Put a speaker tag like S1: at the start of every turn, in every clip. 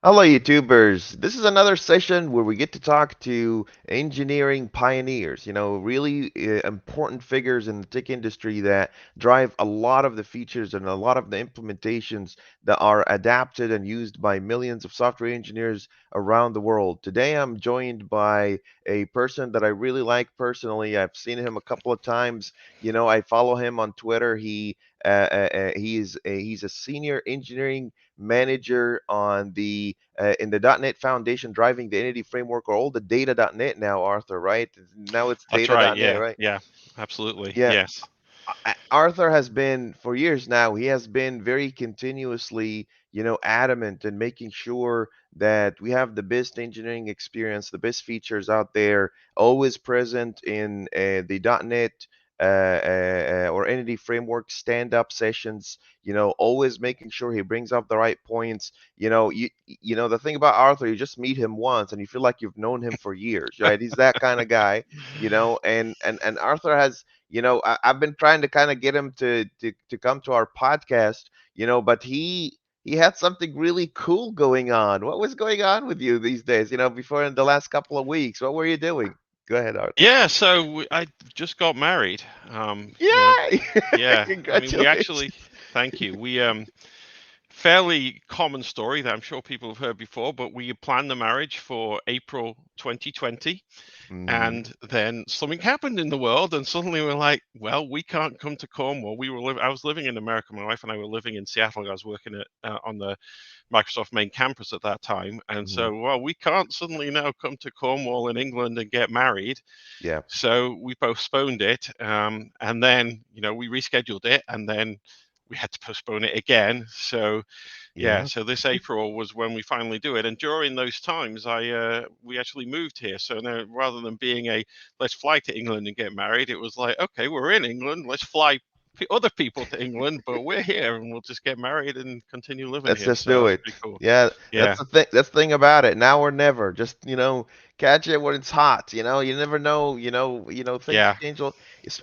S1: Hello, YouTubers. This is another session where we get to talk to engineering pioneers, really important figures in the tech industry that drive a lot of the features and a lot of the implementations that are adapted and used by millions of software engineers around the world. Today, I'm joined by a person that I really like personally. I've seen him a couple of times. I follow him on Twitter. He's a senior engineering manager on the in the .NET Foundation, driving the Entity Framework or all the data.NET now, Arthur, right? Now it's
S2: That's right.
S1: data.NET,
S2: Yeah.
S1: right?
S2: Yeah. Absolutely.
S1: Yeah.
S2: Yes.
S1: Arthur has been for years now. He has been very continuously, adamant and making sure that we have the best engineering experience, the best features out there, always present in the .NET or Entity Framework stand-up sessions. Always making sure he brings up the right points. The thing about Arthur, you just meet him once and you feel like you've known him for years, right? He's that kind of guy. And Arthur has I've been trying to kind of get him to come to our podcast, but he had something really cool going on. What was going on with you these days? Before in the last couple of weeks, what were you doing? Go ahead, Arthur.
S2: Yeah. I just got married.
S1: Yay!
S2: Yeah. I mean, we
S1: Congratulations.
S2: actually. Thank you. We fairly common story that I'm sure people have heard before, but we planned the marriage for April 2020.
S1: Hmm.
S2: And then something happened in the world, and suddenly we're like, well, we can't come to Cornwall. I was living in America. My wife and I were living in Seattle. I was working on the Microsoft main campus at that time. And
S1: Hmm.
S2: so, well, we can't suddenly now come to Cornwall in England and get married.
S1: Yeah,
S2: So we postponed it. And then, we rescheduled it, and then we had to postpone it again. So, yeah,
S1: yeah.
S2: so this April was when we finally do it. And during those times, we actually moved here. So now, rather than being a let's fly to England and get married, it was like, okay, we're in England, let's fly other people to England, but we're here and we'll just get married and continue living
S1: Let's
S2: here.
S1: just
S2: So
S1: do
S2: that's
S1: it.
S2: pretty cool.
S1: Yeah, that's
S2: Yeah,
S1: the thing. That's the thing about it. Now or never. Just catch it when it's hot. You never know. Things
S2: yeah,
S1: change.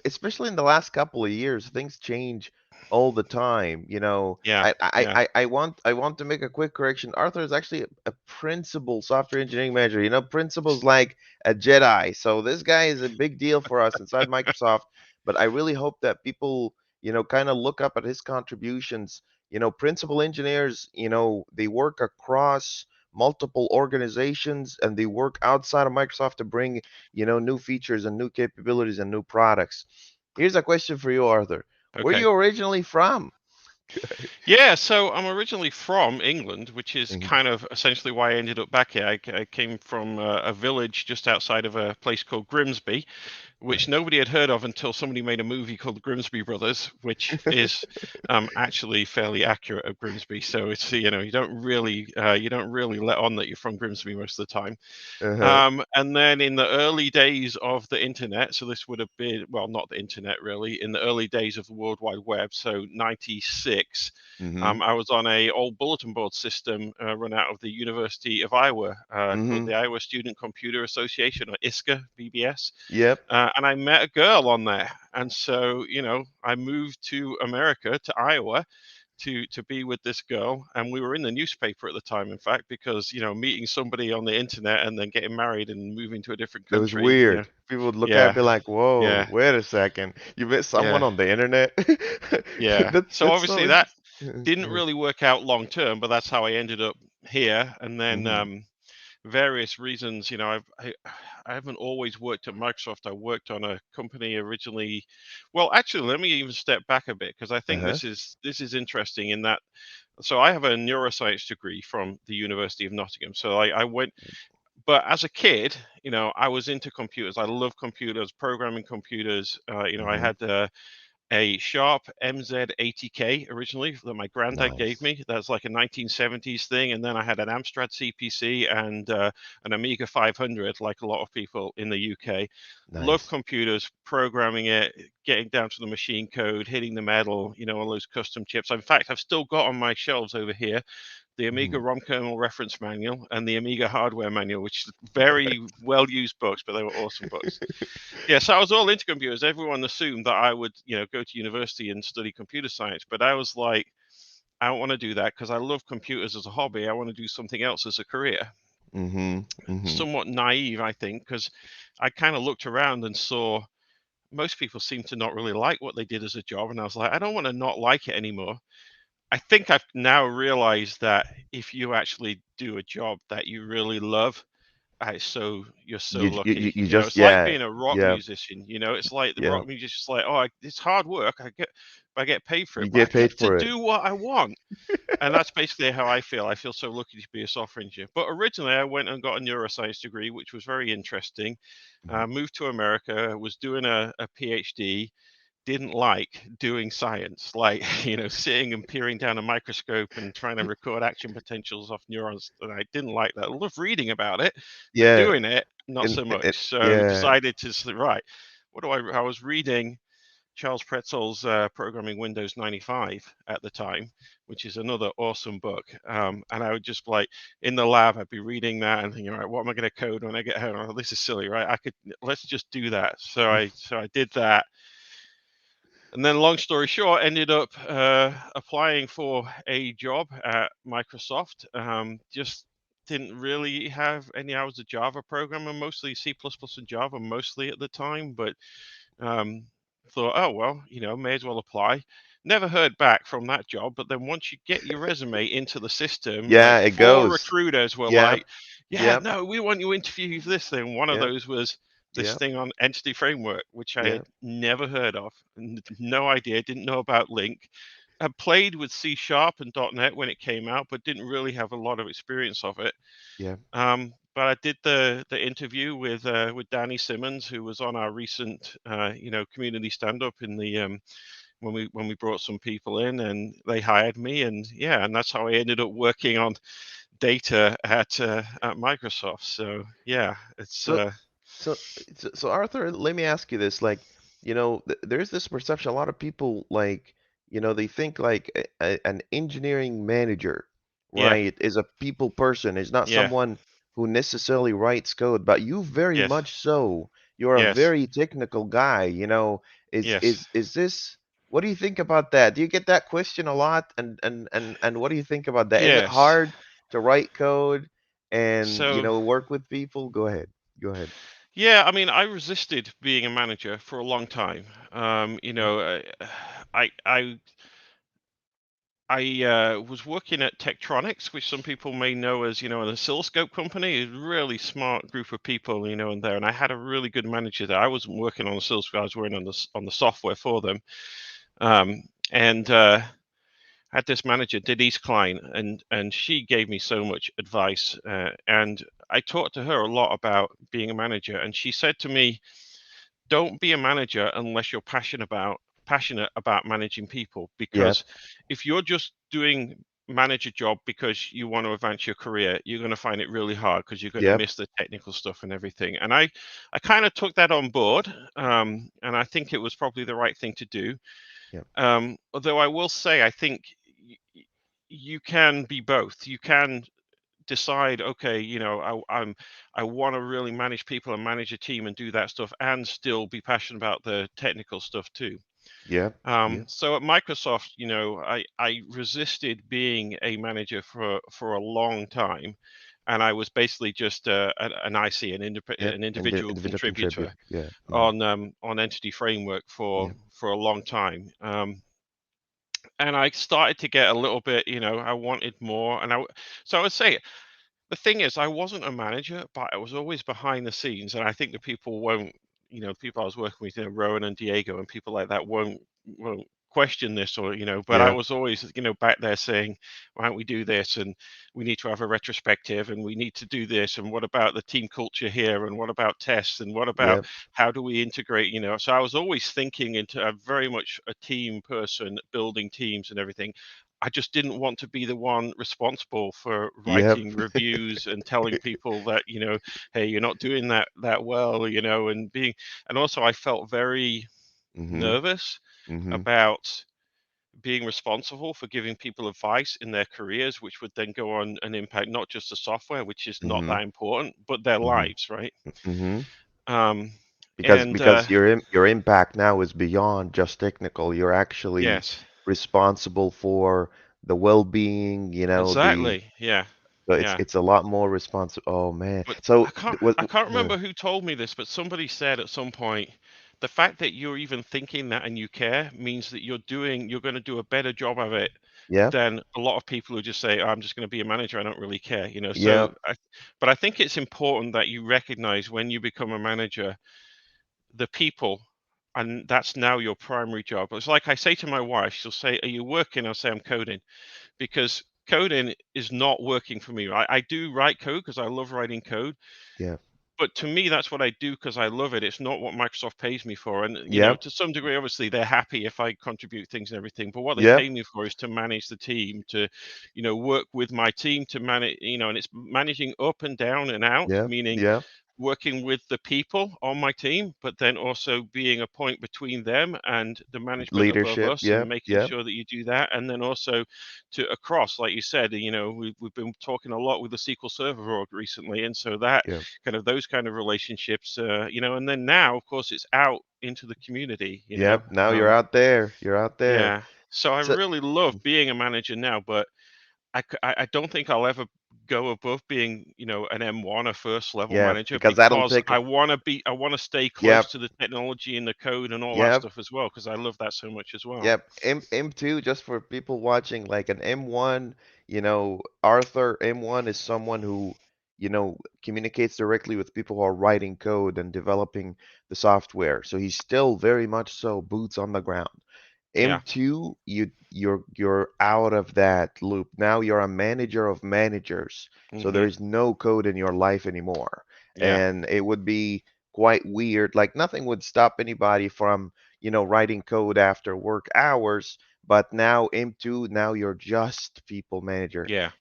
S1: Especially in the last couple of years, things change all the time.
S2: yeah,
S1: I
S2: yeah.
S1: I I want to make a quick correction. Arthur is actually a principal software engineering manager. Principal's like a Jedi. So this guy is a big deal for us inside Microsoft. But I really hope that people kind of look up at his contributions. Principal engineers, they work across multiple organizations and they work outside of Microsoft to bring, new features and new capabilities and new products. Here's a question for you, Arthur. Where are
S2: Okay.
S1: you originally from?
S2: Yeah, so I'm originally from England, which is
S1: Mhm.
S2: kind of essentially why I ended up back here. I came from a village just outside of a place called Grimsby, which
S1: Nice.
S2: nobody had heard of until somebody made a movie called The Grimsby Brothers, which is actually fairly accurate of Grimsby. So it's you don't really let on that you're from Grimsby most of the time.
S1: Uh-huh.
S2: And then in the early days of the internet, so this would have been, well, not the internet really, in the early days of the World Wide Web, so 96,
S1: Mhm.
S2: I was on a old bulletin board system run out of the University of Iowa called
S1: Mhm.
S2: the Iowa Student Computer Association, or ISCA, BBS.
S1: Yep.
S2: And I met a girl on there. And so, I moved to America, to Iowa, to be with this girl, and we were in the newspaper at the time, in fact, because meeting somebody on the internet and then getting married and moving to a different
S1: That was
S2: country.
S1: weird. People would look at
S2: Yeah,
S1: me like, "Whoa,
S2: yeah,
S1: wait a second. You met someone
S2: yeah,
S1: on the internet?"
S2: yeah. So
S1: That's so
S2: obviously that didn't
S1: interesting.
S2: really work out long term, but that's how I ended up here. And then
S1: Mhm.
S2: various reasons, I haven't always worked at Microsoft. I worked on a company originally. Well, actually, let me even step back a bit, because I think
S1: Uh-huh.
S2: this is interesting in that. So I have a neuroscience degree from the University of Nottingham. So I went, but as a kid, I was into computers. I love computers, programming computers. I
S1: Mhm.
S2: had a Sharp MZ80K originally that my granddad gave
S1: Nice.
S2: me. That's like a 1970s thing. And then I had an Amstrad CPC and an Amiga 500, like a lot of people in the UK. Love
S1: Nice.
S2: computers, programming it, getting down to the machine code, hitting the metal, all those custom chips. In fact, I've still got on my shelves over here the Amiga
S1: Mhm.
S2: ROM kernel reference manual and the Amiga hardware manual, which is very well used books, but they were awesome books. Yeah, so I was all into computers. Everyone assumed that I would, go to university and study computer science, but I was like, I don't want to do that because I love computers as a hobby. I want to do something else as a career.
S1: Mhm. Mhm.
S2: Somewhat naive, I think, because I kind of looked around and saw most people seem to not really like what they did as a job. And I was like, I don't want to not like it anymore. I think I've now realized that if you actually do a job that you really love, you're so lucky.
S1: You just
S2: It's like
S1: yeah.
S2: being a rock
S1: Yeah.
S2: musician. It's like the
S1: Yeah.
S2: rock musician's like, oh, it's hard work. I get paid for it,
S1: You
S2: but I
S1: get paid
S2: get to
S1: for it.
S2: do what I want. And that's basically how I feel. I feel so lucky to be a software engineer. But originally, I went and got a neuroscience degree, which was very interesting.
S1: Mhm.
S2: Moved to America, was doing a PhD, didn't like doing science, like, sitting and peering down a microscope and trying to record action potentials off neurons. And I didn't like that. I love reading about it, but
S1: Yeah.
S2: doing it, not so much. So
S1: Yeah.
S2: decided to say, right, I was reading Charles Pretzel's Programming Windows 95 at the time, which is another awesome book. And I would just like in the lab, I'd be reading that and thinking, right, what am I going to code when I get home? Oh, this is silly, right? Let's just do that. So I did that. And then, long story short, ended up applying for a job at Microsoft. Just didn't really have any. I was a Java programmer, mostly C++ and Java, mostly at the time, but um, thought, oh well, may as well apply. Never heard back from that job, but then once you get your resume into the system, like
S1: Yeah, it
S2: four
S1: goes.
S2: recruiters were
S1: Yep.
S2: like, "Yeah,
S1: Yep.
S2: no, we want you to interview for this thing." One of
S1: Yep.
S2: those was this
S1: Yep.
S2: thing on Entity Framework, which I had
S1: Yep.
S2: never heard of, no idea, didn't know about Link. I played with C Sharp and .NET when it came out, but didn't really have a lot of experience of it.
S1: Yep.
S2: But I did the interview with Danny Simmons, who was on our recent community stand up in the when we brought some people in, and they hired me, and yeah, and that's how I ended up working on data at Microsoft. So yeah, it's
S1: So, so, so, Arthur, let me ask you this. Like, there's this perception. A lot of people, like, they think like an engineering manager,
S2: yeah,
S1: right, is a people person. Is not
S2: yeah,
S1: someone who necessarily writes code, but you very
S2: yes,
S1: much so. You're a
S2: yes,
S1: very technical guy.
S2: yes,
S1: Is this? What do you think about that? Do you get that question a lot? And what do you think about that? Is it
S2: yes.
S1: hard to write code and,
S2: So
S1: work with people? Go ahead. Go ahead.
S2: yeah, I mean, I resisted being a manager for a long time. I was working at Tektronix, which some people may know as, an oscilloscope company. A really smart group of people, in there. And I had a really good manager there. I wasn't working on oscilloscope; I was working on the software for them. And had this manager, Denise Klein, and she gave me so much advice. And I talked to her a lot about being a manager, and she said to me, don't be a manager unless you're passionate about managing people,
S1: Yep.
S2: because if you're just doing manager job because you want to advance your career, you're going to find it really hard because you're going to
S1: Yep.
S2: miss the technical stuff and everything. And I kind of took that on board, and I think it was probably the right thing to do.
S1: Yep.
S2: Although I will say, I think you can be both. You can decide, okay, I want to really manage people and manage a team and do that stuff, and still be passionate about the technical stuff too.
S1: Yep. Yep.
S2: So at Microsoft, I resisted being a manager for a long time, and I was basically just an IC,
S1: Yep.
S2: an
S1: And the
S2: individual
S1: individual
S2: contributor
S1: contributor. Yeah. Hmm.
S2: on Entity Framework
S1: Yep.
S2: for a long time. And I started to get a little bit, I wanted more, so I would say the thing is, I wasn't a manager, but I was always behind the scenes, and I think the people won't, people I was working with, Rowan and Diego and people like that won't question this, or but I
S1: Yeah.
S2: was always, back there saying, why don't we do this, and we need to have a retrospective, and we need to do this, and what about the team culture here, and what about tests, and what about
S1: Yep.
S2: how do we integrate, so I was always thinking into a very much a team person, building teams and everything. I just didn't want to be the one responsible for
S1: Yep.
S2: writing reviews and telling people that, hey, you're not doing that well, and also I felt very
S1: Mm-hmm.
S2: nervous
S1: Mm-hmm.
S2: about being responsible for giving people advice in their careers, which would then go on and impact not just the software, which is not
S1: Mm-hmm.
S2: that important, but their
S1: Mm-hmm.
S2: lives, right?
S1: Mm-hmm.
S2: Um,
S1: Because
S2: and
S1: because your impact now is beyond just technical. You're actually
S2: yes,
S1: responsible for the well-being, the
S2: Exactly. Yeah.
S1: so
S2: Yeah.
S1: it's a lot more responsible. Oh man.
S2: But
S1: So what?
S2: I can't
S1: Yeah,
S2: remember who told me this, but somebody said at some point, the fact that you're even thinking that and you care means that you're going to do a better job of it
S1: yeah,
S2: than a lot of people who just say, I'm just going to be a manager, I don't really care, you know.
S1: yeah,
S2: But I think it's important that you recognize when you become a manager, the people, and that's now your primary job. It's like I say to my wife, she'll say, are you working? I'll say I'm coding, because coding is not working for me. I do write code because I love writing code,
S1: yeah,
S2: but to me, that's what I do because I love it. It's not what Microsoft pays me for. And, you know,
S1: yeah,
S2: to some degree, obviously, they're happy if I contribute things and everything. But what they
S1: yeah,
S2: pay me for is to manage the team, to, you know, work with my team to manage, you know, and it's managing up and down and out,
S1: yeah,
S2: meaning
S1: yeah.
S2: working with the people on my team, but then also being a point between them and the management above
S1: Leadership.
S2: us,
S1: Yeah,
S2: and making
S1: yeah,
S2: sure that you do that. And then also to across, like you said, you know, we've been talking a lot with the SQL Server org recently. And so that
S1: yeah,
S2: kind of those kind of relationships, you know, and then now, of course, it's out into the community, you know.
S1: yep. Now you're out there. You're out there.
S2: Yeah. So I
S1: So
S2: really love being a manager now, but I don't think I'll ever go above being, you know, an M1, a first level
S1: yeah,
S2: manager,
S1: because that'll
S2: because
S1: take.
S2: I want to stay close
S1: Yep,
S2: to the technology and the code and all that
S1: yep.
S2: stuff as well, because I love that so much as well.
S1: Yep, M2, just for people watching, like an M1, Arthur M1 is someone who, communicates directly with people who are writing code and developing the software. So he's still very much so boots on the ground.
S2: Yeah.
S1: M2, you're out of that loop. Now you're a manager of managers. So there
S2: Hmm.
S1: is no code in your life anymore.
S2: Yeah.
S1: And it would be quite weird. Like nothing would stop anybody from, writing code after work hours, but now M2, now you're just people manager.
S2: Yeah.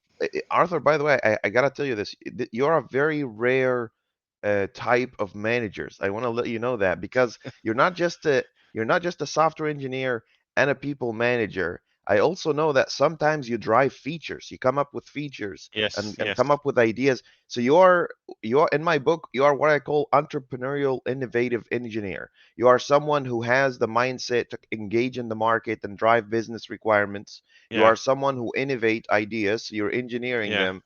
S1: Arthur, by the way, I gotta tell you this. You're a very rare type of managers. I want to let you know that because you're not just a software engineer and a people manager. I also know that sometimes you drive features. You come up with features
S2: Yes.
S1: and
S2: Yes.
S1: come up with ideas. So you're in my book, you are what I call entrepreneurial innovative engineer. You are someone who has the mindset to engage in the market and drive business requirements. You
S2: Yeah.
S1: are someone who innovate ideas, so you're engineering
S2: Yeah.
S1: them,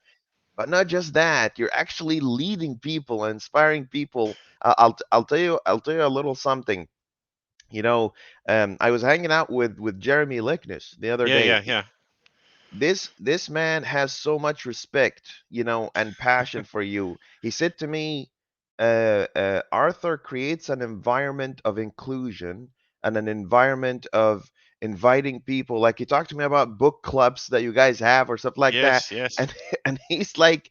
S1: but not just that, you're actually leading people, inspiring people. I'll tell you a little something. You know, I was hanging out with Jeremy Lickness the other
S2: Yeah.
S1: day.
S2: Yeah. Yeah.
S1: This man has so much respect, and passion for you. He said to me, Arthur creates an environment of inclusion and an environment of inviting people. Like he talked to me about book clubs that you guys have or stuff like that.
S2: Yes. Yes.
S1: And and he's like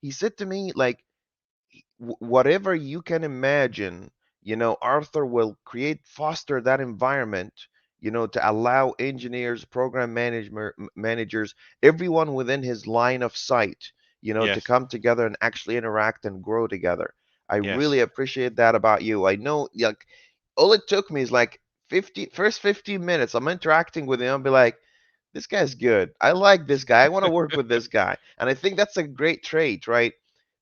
S1: he said to me like whatever you can imagine, Arthur will create, foster that environment, to allow engineers, managers, everyone within his line of sight, to
S2: Yes.
S1: come together and actually interact and grow together. I really
S2: Yes.
S1: appreciate that about you. I know, like, all it took me is like first 15 minutes. I'm interacting with him. I'll be like, this guy's good. I like this guy. I want to work with this guy. And I think that's a great trait, right?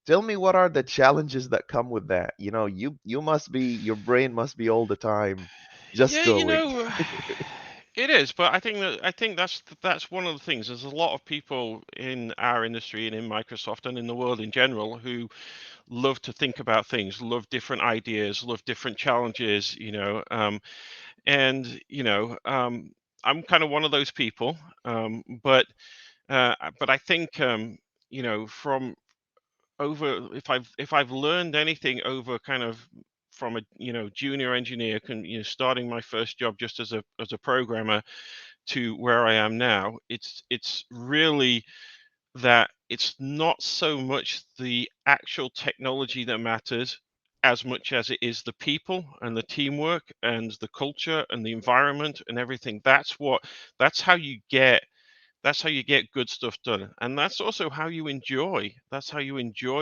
S1: Tell me what are the challenges that come with that? You must be your brain must be all the time just
S2: Yeah, you
S1: going.
S2: know, it is, but I think that's one of the things. There's a lot of people in our industry and in Microsoft and in the world in general who love to think about things, love different ideas, love different challenges, you know. And I'm kind of one of those people. But I think you know, from over if I've learned anything over kind of from a junior engineer, starting my first job just as a programmer to where I am now, it's really that it's not so much the actual technology that matters as much as it is the people and the teamwork and the culture and the environment and everything. That's how you get that's how you get good stuff done. And that's how you enjoy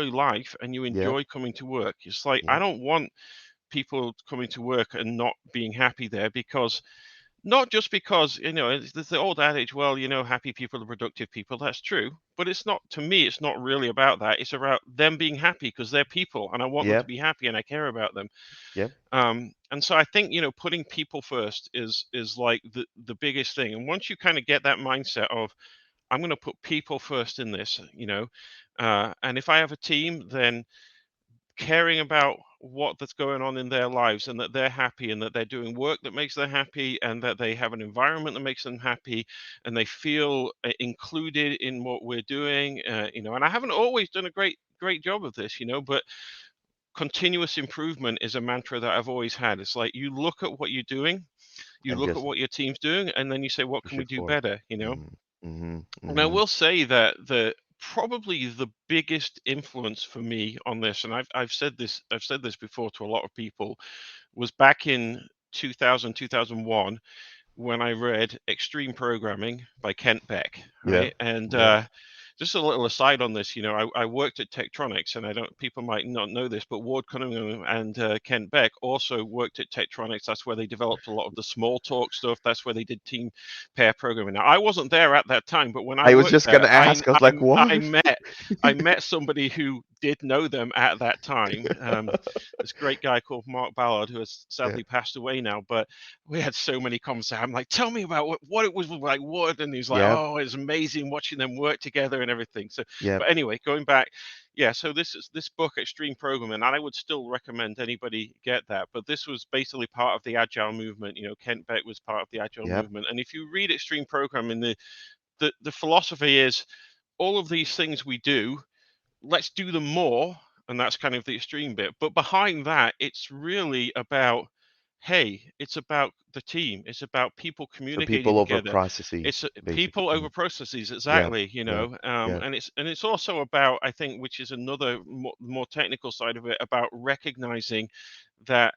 S2: life and you
S1: Yep,
S2: enjoy coming to work. It's like I
S1: yep,
S2: don't want people coming to work and not being happy there, because Not just because, there's the old adage, well, happy people are productive people. That's true. But it's not, to me, it's not really about that. It's about them being happy because they're people and I want them to
S1: Yep.
S2: be happy and I care about them.
S1: Yep.
S2: And so I think, putting people first is like the biggest thing. And once you kind of get that mindset of, I'm going to put people first in this, and if I have a team, then caring about what that's going on in their lives and that they're happy and that they're doing work that makes them happy and that they have an environment that makes them happy and they feel included in what we're doing, and I haven't always done a great job of this, but continuous improvement is a mantra that I've always had. It's like you look at what you're doing, you
S1: And
S2: look at
S1: just
S2: what your team's doing, and then you say, what
S1: push
S2: can we
S1: it
S2: do
S1: forward.
S2: better.
S1: Mm-hmm. Mm-hmm.
S2: And I
S1: Mm-hmm.
S2: will say that the probably the biggest influence for me on this, and I've said this before to a lot of people, was back in 2000, 2001, when I read Extreme Programming by Kent Beck, right?
S1: Yep.
S2: And
S1: Yep.
S2: just a little aside on this, I worked at Tektronix, and I don't people might not know this, but Ward Cunningham and Kent Beck also worked at Tektronix. That's where they developed a lot of the small talk stuff. That's where they did team pair programming. Now, I wasn't there at that time, but when I
S1: I was
S2: worked
S1: just
S2: there,
S1: gonna ask. I was like,
S2: I
S1: what?
S2: met somebody who did know them at that time. This great guy called Mark Ballard, who has
S1: Yeah.
S2: sadly passed away now, but we had so many conversations. I'm like, tell me about what it was like, what? And he's like,
S1: Yep.
S2: oh, it's amazing watching them work together and everything. So,
S1: Yep.
S2: but anyway, going back, yeah. So this book, Extreme Programming, and I would still recommend anybody get that. But this was basically part of the Agile movement. Kent Beck was part of the Agile
S1: Yep.
S2: movement, and if you read Extreme Programming, the philosophy is all of these things we do, let's do them more. And that's kind of the extreme bit. But behind that, it's really about, hey, it's about the team. It's about people
S1: So
S2: communicating
S1: people over
S2: together.
S1: processes,
S2: It's
S1: basically.
S2: people over
S1: Mhm.
S2: processes,
S1: Yep.
S2: exactly.
S1: Yep. Yep.
S2: And it's also about, I think, which is another more technical side of it, about recognizing that,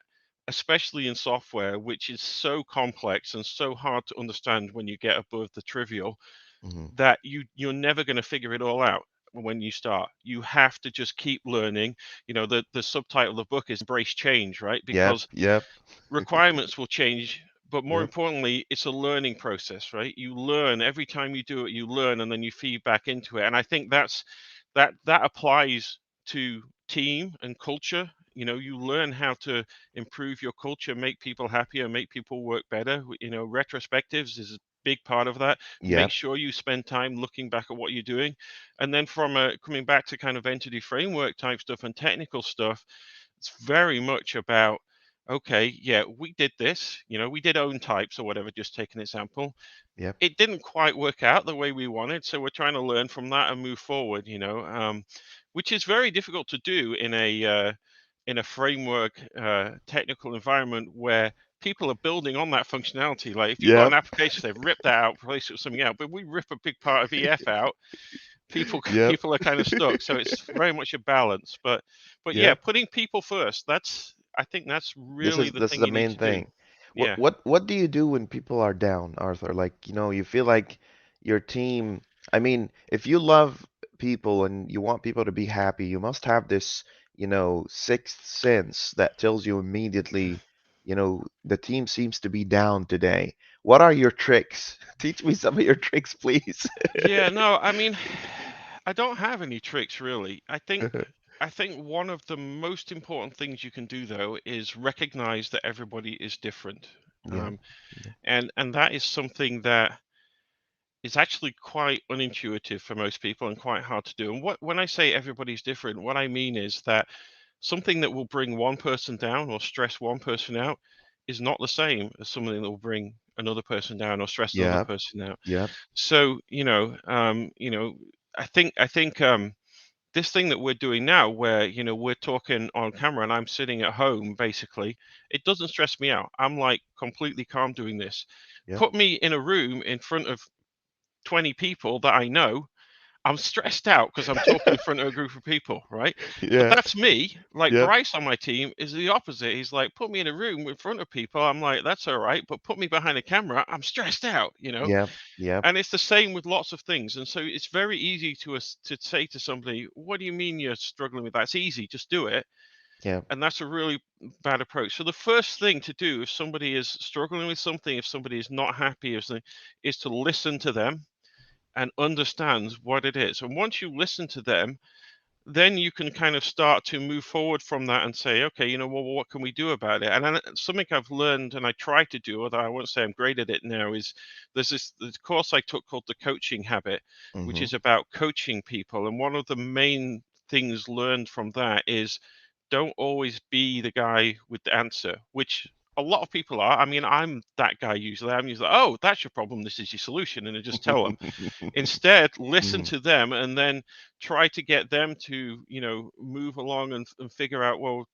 S2: especially in software, which is so complex and so hard to understand when you get above the trivial,
S1: Hmm.
S2: that you're never going to figure it all out when you start. You have to just keep learning. The subtitle of the book is Embrace Change, right?
S1: Yep.
S2: Because
S1: Yep.
S2: requirements will change, but more
S1: Yep.
S2: importantly, it's a learning process, right? You learn every time you do it, you learn, and then you feed back into it. And I think that applies to team and culture. You learn how to improve your culture, make people happier, make people work better. Retrospectives is a big part of that. Make
S1: Yep.
S2: sure you spend time looking back at what you're doing. And then from coming back to kind of entity framework type stuff and technical stuff, it's very much about, okay, yeah, we did this, we did own types or whatever, just take an example.
S1: Yep.
S2: It didn't quite work out the way we wanted, so we're trying to learn from that and move forward, which is very difficult to do in a framework technical environment where people are building on that functionality. Like if you've got an
S1: Yep.
S2: application, they've ripped that out, replaced it with something else, but we rip a big part of EF out, people
S1: Yep.
S2: people are kind of stuck. So it's very much a balance. But yeah,
S1: Yep.
S2: putting people first, I think that's
S1: This
S2: really
S1: is
S2: the
S1: this is
S2: thing
S1: the
S2: you need
S1: main
S2: to do.
S1: thing. What
S2: Yeah.
S1: what what do you do when people are down, Arthur? Like, you feel like your team, I mean, if you love people and you want people to be happy, you must have this, sixth sense that tells you immediately, the team seems to be down today. What are your tricks? Teach me some of your tricks, please.
S2: Yeah, no, I mean, I don't have any tricks really. I think one of the most important things you can do though is recognize that everybody is different.
S1: Yeah.
S2: Um, and that is something that is actually quite unintuitive for most people and quite hard to do. And when I say everybody's different, what I mean is that something that will bring one person down or stress one person out is not the same as something that will bring another person down or stress another
S1: Yep.
S2: person out.
S1: Yep.
S2: So, I think this thing that we're doing now, where we're talking on camera and I'm sitting at home, basically, it doesn't stress me out. I'm like completely calm doing this.
S1: Yep.
S2: Put me in a room in front of 20 people that I know, I'm stressed out because I'm talking in front of a group of people, right? But
S1: Yeah.
S2: that's me. Like
S1: Yep.
S2: Bryce on my team is the opposite. He's like, put me in a room in front of people. I'm like, that's all right. But put me behind a camera, I'm stressed out.
S1: Yep. Yep.
S2: And it's the same with lots of things. And so it's very easy to say to somebody, what do you mean you're struggling with that? It's easy, just do it.
S1: Yeah.
S2: And that's a really bad approach. So the first thing to do if somebody is struggling with something, if somebody is not happy with something, is to listen to them and understand what it is. And once you listen to them, then you can kind of start to move forward from that and say, okay, well, what can we do about it? And then something I've learned and I try to do, although I won't say I'm great at it now, is this course I took called the coaching habit, which
S1: Mm-hmm.
S2: is about coaching people. And one of the main things learned from that is don't always be the guy with the answer, which a lot of people are. I mean, I'm that guy usually. I'm usually, oh, that's your problem. This is your solution. And I just tell them. Instead, listen
S1: Hmm.
S2: to them and then try to get them to, move along and figure out, well,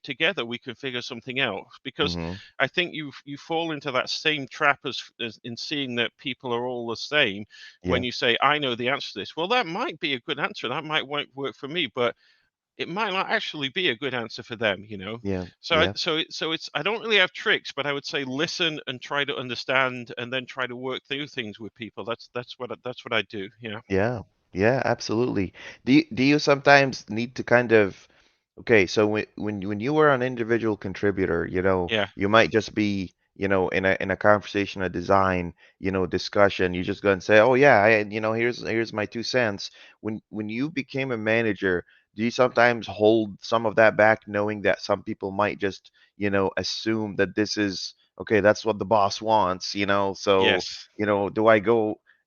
S2: together we can figure something out. Because
S1: Hmm.
S2: I think you fall into that same trap as in seeing that people are all the same when
S1: Yeah.
S2: you say, I know the answer to this. Well, that might be a good answer. That might won't work for me, but it might not actually be a good answer for them.
S1: Yeah.
S2: So
S1: Yeah.
S2: it's I don't really have tricks, but I would say listen and try to understand, and then try to work through things with people. That's what I do. Yeah,
S1: Yeah, yeah, absolutely. Do you sometimes need to kind of okay, so when you were an individual contributor,
S2: yeah,
S1: you might just be, in a conversation, a design, discussion, you just go and say, "Oh yeah, here's my 2 cents." When you became a manager, do you sometimes hold some of that back, knowing that some people might just, assume that this is okay, that's what the boss wants, so,
S2: yes,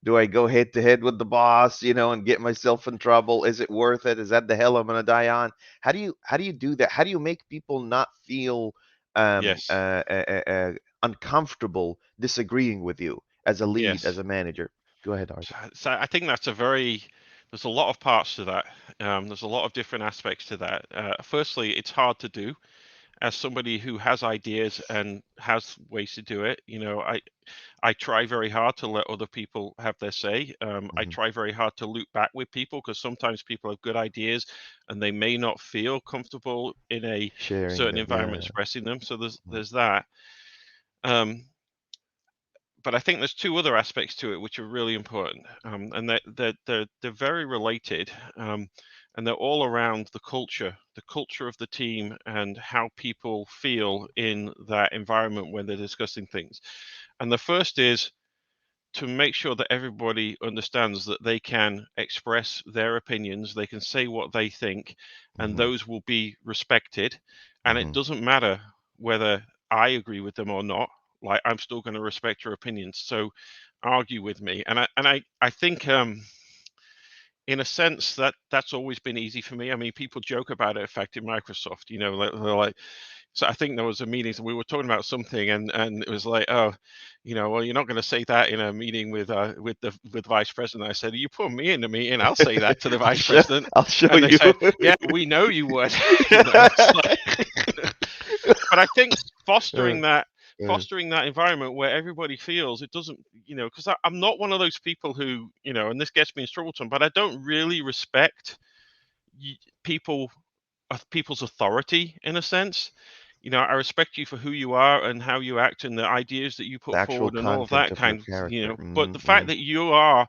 S1: do I go head to head with the boss, and get myself in trouble? Is it worth it? Is that the hell I'm gonna die on? How do you do that? How do you make people not feel
S2: yes,
S1: uncomfortable disagreeing with you as a lead, as
S2: yes.
S1: a manager? Go ahead, Arthur.
S2: So I think there's a lot of parts to that. There's a lot of different aspects to that. Firstly, it's hard to do as somebody who has ideas and has ways to do it. I try very hard to let other people have their say. I
S1: Hmm.
S2: try very hard to loop back with people because sometimes people have good ideas and they may not feel comfortable in a
S1: Sharing
S2: certain
S1: them,
S2: environment
S1: yeah.
S2: expressing them. So there's
S1: Mhm.
S2: there's that. Um, but I think there's two other aspects to it which are really important, and they're very related, and they're all around the culture of the team, and how people feel in that environment when they're discussing things. And the first is to make sure that everybody understands that they can express their opinions, they can say what they think, and
S1: Mhm.
S2: those will be respected. And it
S1: Mhm.
S2: doesn't matter whether I agree with them or not. Like, I'm still going to respect your opinions. So argue with me. And I think in a sense that's always been easy for me. I mean, people joke about it. In fact, in Microsoft, they're like, so I think there was a meeting, so we were talking about something, and it was like, oh, well, you're not going to say that in a meeting with vice president. I said, you put me in the meeting, I'll say that to the
S1: I'll
S2: vice
S1: show
S2: president.
S1: I'll show
S2: And they
S1: you.
S2: said, yeah, we know you would. It's like, but I think
S1: Uh,
S2: fostering that
S1: uh,
S2: fostering that environment where everybody feels it doesn't, because I'm not one of those people who, and this gets me in trouble, but I don't really respect y- people people's authority in a sense. I respect you for who you are and how you act and the ideas that you
S1: the
S2: put
S1: actual
S2: forward and all of
S1: content
S2: that
S1: of your
S2: kind of,
S1: character.
S2: but
S1: Hmm.
S2: the fact
S1: Hmm.
S2: that you are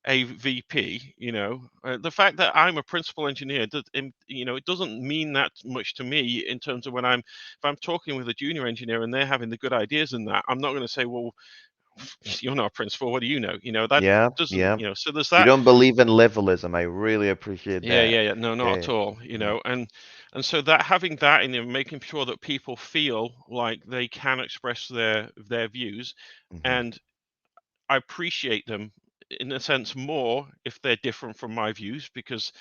S2: a VP, the fact that I'm a principal engineer, it doesn't mean that much to me in terms of if I'm talking with a junior engineer and they're having the good ideas in that, I'm not going to say, well, you're not a principal, what do you know? That
S1: Yeah,
S2: doesn't,
S1: yeah.
S2: so there's
S1: You
S2: that.
S1: don't believe in levelism. I really appreciate
S2: Yeah,
S1: that.
S2: yeah, yeah. No, not
S1: Yeah.
S2: at all.
S1: Hmm.
S2: And so that having that in there, making sure that people feel like they can express their views,
S1: Hmm.
S2: and I appreciate them in a sense more if they're different from my views, because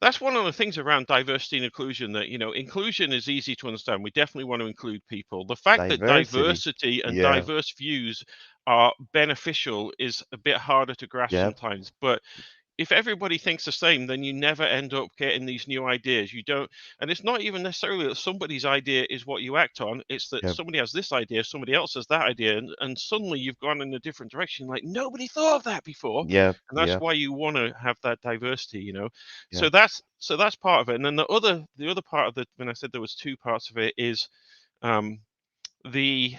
S2: that's one of the things around diversity and inclusion, that inclusion is easy to understand. We definitely want to include people. The fact that
S1: Diversity.
S2: diversity and
S1: Yeah.
S2: diverse views are beneficial is a bit harder to grasp
S1: Yep.
S2: sometimes, but if everybody thinks the same, then you never end up getting these new ideas. You don't, and it's not even necessarily that somebody's idea is what you act on. It's that
S1: Yep.
S2: somebody has this idea, somebody else has that idea, and suddenly you've gone in a different direction. Like, nobody thought of that before,
S1: Yep.
S2: and that's
S1: Yep.
S2: why you want to have that diversity. So
S1: Yep.
S2: that's part of it. And then the other part of it, when I said there was two parts of it, is um, the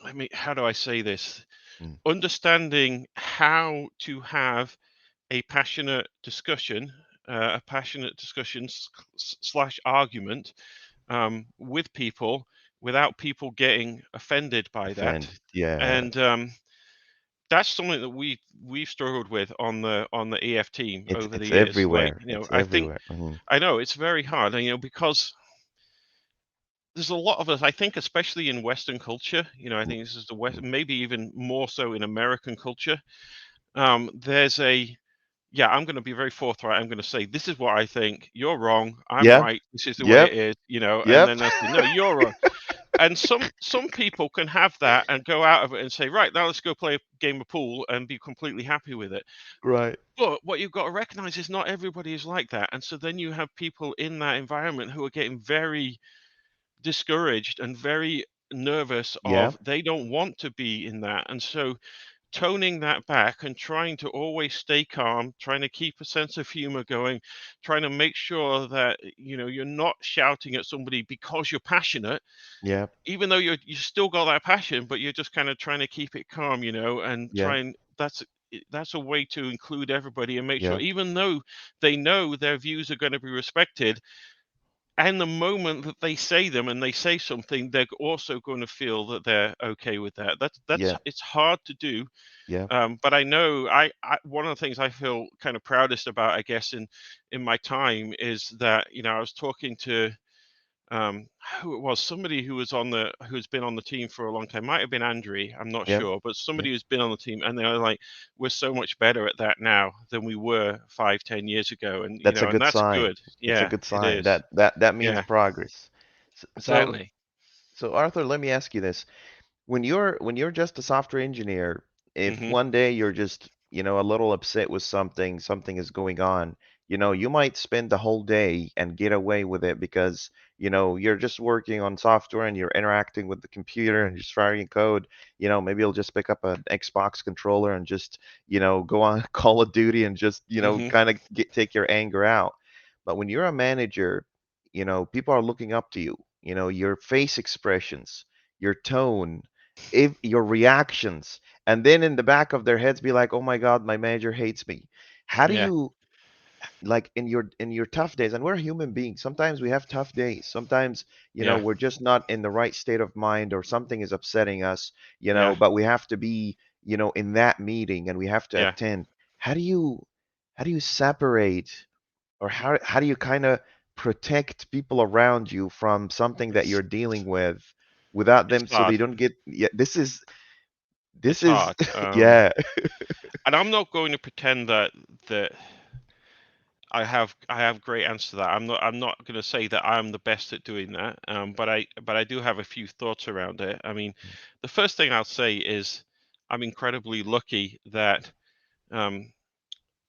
S2: let me how do I say this?
S1: Mm.
S2: Understanding how to have a passionate discussion a passionate discussion slash argument with people without people getting offended by that.
S1: Offend. Yeah.
S2: And that's something that we've struggled with on the EF team over the
S1: It's
S2: years. Like,
S1: everywhere. It's
S2: I think
S1: everywhere.
S2: I know it's very hard, because there's a lot of us. I think, especially in Western culture, I think this is the West,
S1: Mhm.
S2: maybe even more so in American culture. There's a Yeah, I'm going to be very forthright. I'm going to say, this is what I think. You're wrong. I'm
S1: Yeah.
S2: right. This is the way it
S1: Yep.
S2: is. And
S1: Yep.
S2: then they'll say, no, you're wrong. And some people can have that and go out of it and say, right, now let's go play a game of pool and be completely happy with it.
S1: Right.
S2: But what you've got to recognize is not everybody is like that. And so then you have people in that environment who are getting very discouraged and very nervous
S1: Yeah.
S2: of they don't want to be in that. And so toning that back and trying to always stay calm, trying to keep a sense of humor going, trying to make sure that you're not shouting at somebody because you're passionate,
S1: Yeah.
S2: even though you still got that passion, but you're just kind of trying to keep it calm, and
S1: Yeah.
S2: that's a way to include everybody and make sure,
S1: Yeah.
S2: even though they know their views are going to be respected, and the moment that they say them and they say something, they're also going to feel that they're okay with that. That's
S1: Yeah.
S2: It's hard to do,
S1: Yeah.
S2: but I know one of the things I feel kind of proudest about, I guess, in my time is that I was talking to who it was, somebody who's been on the team for a long time. Might have been Andre, I'm not
S1: Yeah.
S2: sure, but
S1: Yeah.
S2: somebody who's been on the team, and they were like, "We're so much better at that now than we were 5, 10 years ago," and
S1: That's a
S2: and
S1: good
S2: that's
S1: sign.
S2: good.
S1: It's a
S2: Yeah,
S1: good
S2: it
S1: sign.
S2: is.
S1: That means
S2: Yeah,
S1: progress. So
S2: exactly.
S1: so Arthur, let me ask you this. When you're just a software engineer, if
S2: Hmm.
S1: one day you're just, a little upset with something is going on, you might spend the whole day and get away with it because, you're just working on software and you're interacting with the computer and just firing code. Maybe you'll just pick up an Xbox controller and just, go on Call of Duty and just,
S2: Hmm.
S1: kind of take your anger out. But when you're a manager, people are looking up to you, your face expressions, your tone, if your reactions, and then in the back of their heads be like, oh my God, my manager hates me. How do
S2: Yeah,
S1: you, like, in your tough days, and we're human beings, sometimes we have tough days, sometimes,
S2: yeah,
S1: we're just not in the right state of mind or something is upsetting us,
S2: yeah,
S1: but we have to be, in that meeting and we have to
S2: yeah.
S1: attend. How do you separate, or how do you kind of protect people around you from something that
S2: It's
S1: you're dealing with without
S2: it's
S1: them, so they
S2: hard.
S1: don't get, yeah, this
S2: It's
S1: is
S2: hard.
S1: yeah.
S2: And I'm not going to pretend that I have great answer to that. I'm not going to say that I'm the best at doing that. But I do have a few thoughts around it. I mean, the first thing I'll say is I'm incredibly lucky that um,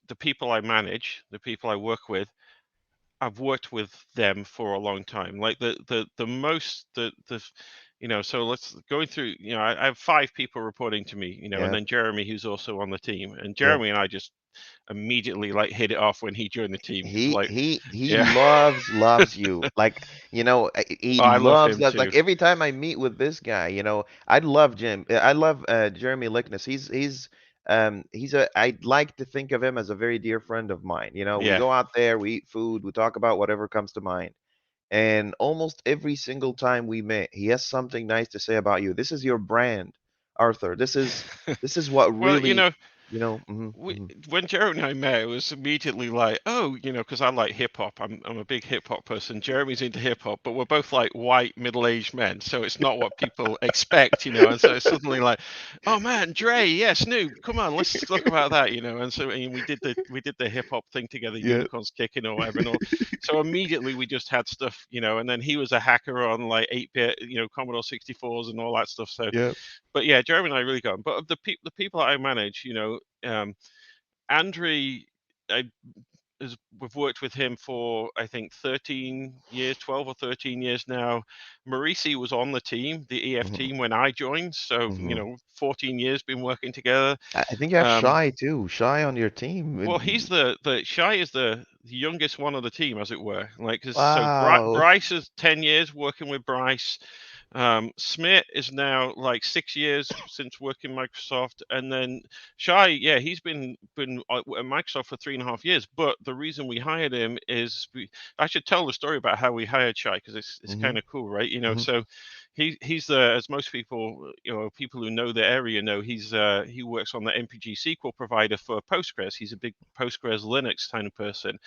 S2: the people I manage, the people I work with, I've worked with them for a long time. Like the most so let's going through. I have 5 people reporting to me. And
S1: Yeah.
S2: then Jeremy, who's also on the team, and
S1: Yeah.
S2: Jeremy and I just immediately like hit it off when he joined the team. It's
S1: He
S2: like,
S1: he he
S2: yeah.
S1: loves you. Like, he
S2: Oh, I love
S1: loves
S2: him
S1: that.
S2: too.
S1: Like every time I meet with this guy, I love Jim. I love Jeremy Lickness. I'd like to think of him as a very dear friend of mine. We
S2: Yeah.
S1: go out there, we eat food, we talk about whatever comes to mind. And almost every single time we met, he has something nice to say about you. This is your brand, Arthur. This is what
S2: Well,
S1: really,
S2: we when Jeremy and I met, it was immediately like, oh, because I like hip hop. I'm a big hip hop person. Jeremy's into hip hop, but we're both like white middle aged men, so it's not what people expect. And so it's suddenly like, oh man, Dre, yeah, Snoop, come on, let's talk about that. And we did the hip hop thing together,
S1: yeah,
S2: Unicorns Kicking or whatever, and all. So immediately we just had stuff. And then he was a hacker on like 8-bit, Commodore 64s and all that stuff. So
S1: yeah.
S2: but yeah, Jeremy and I really got on. But of the people that I manage, Andre, I we've worked with him for I think 13 years, 12 or 13 years now. Marisi was on the team, the EF
S1: hmm
S2: team, when I joined. So
S1: hmm
S2: 14 years been working together.
S1: I think you have
S2: Um,
S1: Shy too. Shy on your team.
S2: well, he's the Shy is the youngest one of the team, as it were. Like, 'cause so
S1: Wow.
S2: Bryce is 10 years working with Bryce. Smith is now like 6 years since working Microsoft, and then Shai, yeah, he's been at Microsoft for 3.5 years. But the reason we hired him is I should tell the story about how we hired Shai, because it's
S1: Hmm.
S2: kind of cool, right?
S1: Hmm.
S2: So he's as most people, people who know the area know, he works on the MPG SQL provider for Postgres. He's a big Postgres Linux kind of person,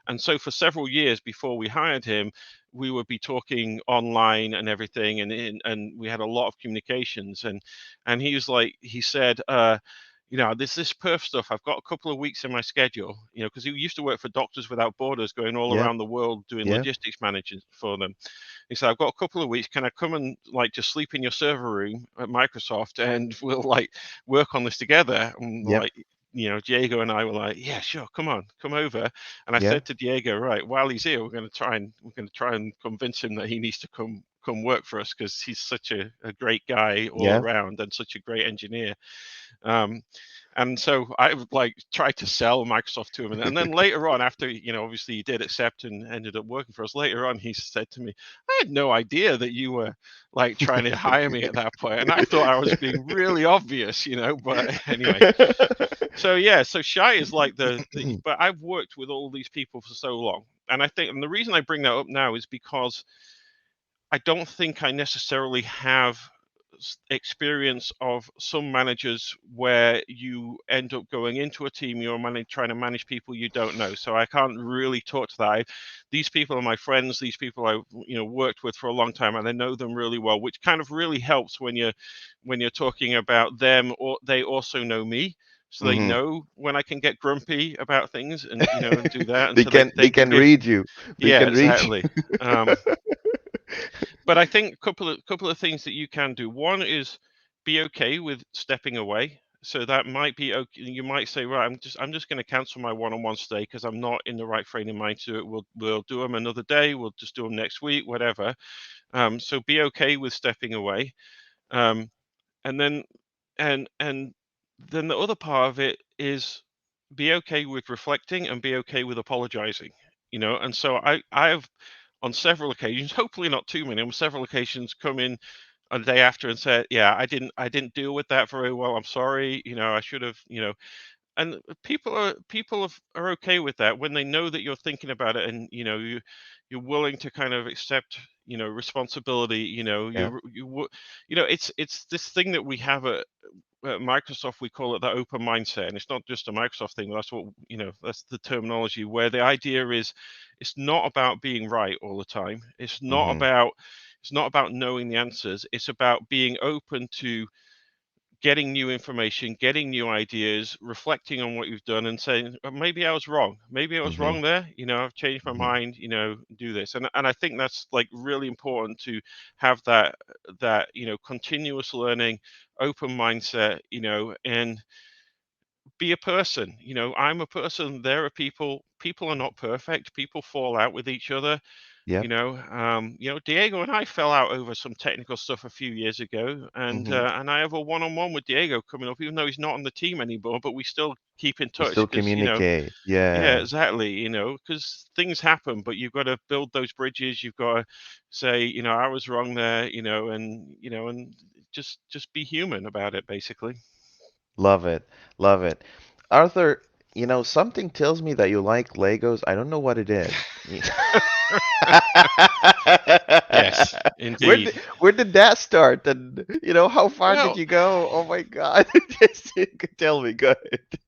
S2: and so for several years before we hired him, we would be talking online and everything, and we had a lot of communications, and he said, this perf stuff, I've got a couple of weeks in my schedule, because he used to work for Doctors Without Borders, going all
S1: Yep.
S2: around the world doing
S1: Yep.
S2: logistics management for them. He said, I've got a couple of weeks, can I come and like just sleep in your server room at Microsoft, and we'll like work on this together? And
S1: Yep.
S2: like, Diego and I were like, yeah, sure, come over. And I
S1: Yep.
S2: said to Diego, right, while he's here, we're going to try and convince him that he needs to come work for us, because he's such a great guy all
S1: Yep.
S2: around and such a great engineer. Um, and so I would like try to sell Microsoft to him, and then later on, after obviously he did accept and ended up working for us. Later on, he said to me, "I had no idea that you were like trying to hire me at that point, and I thought I was being really obvious, But anyway, so yeah, so Shai is like but I've worked with all these people for so long, and I think, and the reason I bring that up now is because I don't think I necessarily have experience of some managers where you end up going into a team, you're trying to manage people you don't know. So I can't really talk to that. These people are my friends. These people I worked with for a long time, and I know them really well, which kind of really helps when you're talking about them, or they also know me. So they
S1: Hmm.
S2: know when I can get grumpy about things, and do that, and
S1: They
S2: so they,
S1: can
S2: they
S1: they
S2: can
S1: can
S2: be,
S1: read you. They
S2: yeah,
S1: can read you.
S2: exactly. Um, but I think a couple of things that you can do. One is be okay with stepping away. So that might be okay. You might say, right, I'm just going to cancel my one-on-ones today because I'm not in the right frame of mind to it. We'll do them another day. We'll just do them next week, whatever. So be okay with stepping away. Um, and then and then the other part of it is be okay with reflecting and be okay with apologizing. And so I've on several occasions, hopefully not too many, on several occasions come in a day after and said, yeah, I didn't deal with that very well, I'm sorry, I should have, and people are okay with that when they know that you're thinking about it, and you're willing to kind of accept responsibility.
S1: Yeah.
S2: It's this thing that we have at Microsoft. We call it the open mindset, and it's not just a Microsoft thing. That's what that's the terminology, where the idea is it's not about being right all the time.
S1: Hmm.
S2: It's not about knowing the answers. It's about being open to getting new information, getting new ideas, reflecting on what you've done, and saying, maybe I was wrong. Maybe I was
S1: Hmm.
S2: wrong there. I've changed my
S1: Hmm.
S2: mind. Do this, and I think that's like really important to have that continuous learning, open mindset. And be a person. I'm a person. There are people. People are not perfect. People fall out with each other.
S1: Yep.
S2: Diego and I fell out over some technical stuff a few years ago, and
S1: Hmm.
S2: and I have a one-on-one with Diego coming up, even though he's not on the team anymore. But we still keep in
S1: We
S2: touch
S1: still
S2: because
S1: communicate.
S2: yeah,
S1: Yeah.
S2: exactly. Because things happen, but you've got to build those bridges. You've got to say, I was wrong there, and just be human about it, basically.
S1: Love it. Love it. Arthur, something tells me that you like Legos. I don't know what it is.
S2: Yes,
S1: Where
S2: indeed.
S1: did where did that start? And how far did
S2: Well,
S1: you go? Oh my God. Just tell me. Go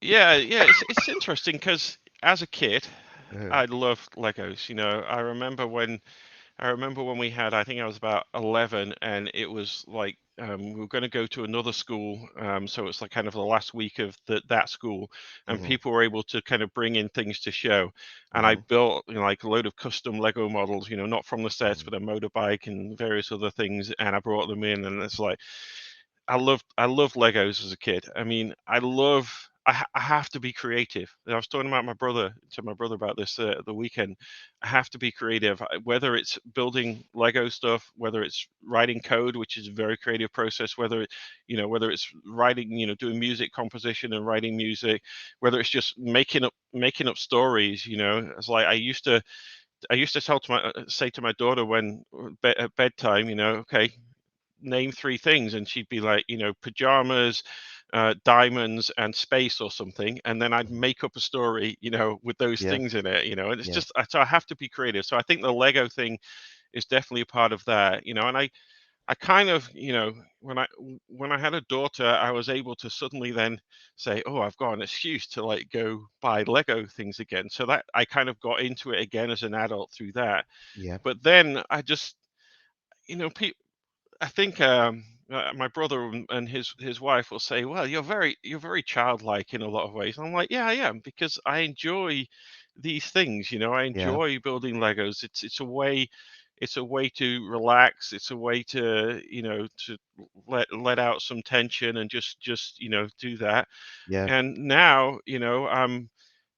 S2: yeah. It's interesting because as a kid,
S1: ahead.
S2: I loved Legos. I remember when we had, I think I was about 11, and it was like we were going to go to another school. So it's like kind of the last week of that school, and
S1: Hmm.
S2: people were able to kind of bring in things to show. And I
S1: Hmm.
S2: built, like a load of custom Lego models, not from the sets,
S1: Hmm.
S2: but a motorbike and various other things. And I brought them in, and it's like, I love Legos as a kid. I mean, I have to be creative. I was talking about my brother about this the weekend. I have to be creative, whether it's building Lego stuff, whether it's writing code, which is a very creative process, whether it's writing, doing music composition and writing music, whether it's just making up stories. It's like I used to say to my daughter when at bedtime, okay, name three things, and she'd be like, pajamas, diamonds, and space or something, and then I'd
S1: Mhm.
S2: make up a story, with those
S1: Yep.
S2: things in it, and it's
S1: Yep.
S2: just so I have to be creative. So I think the Lego thing is definitely a part of that, and I kind of, when I had a daughter, I was able to suddenly then say, "Oh, I've got an excuse to like go buy Lego things again." So that I kind of got into it again as an adult through that.
S1: Yep.
S2: But then I just, you know, pe- I think my brother and his wife will say, "Well, you're very childlike in a lot of ways." And I'm like, "Yeah, I am because I enjoy these things. I
S1: Yep.
S2: enjoy building Legos. It's a way to relax. It's a way to let out some tension and just do that.
S1: Yep.
S2: And now I'm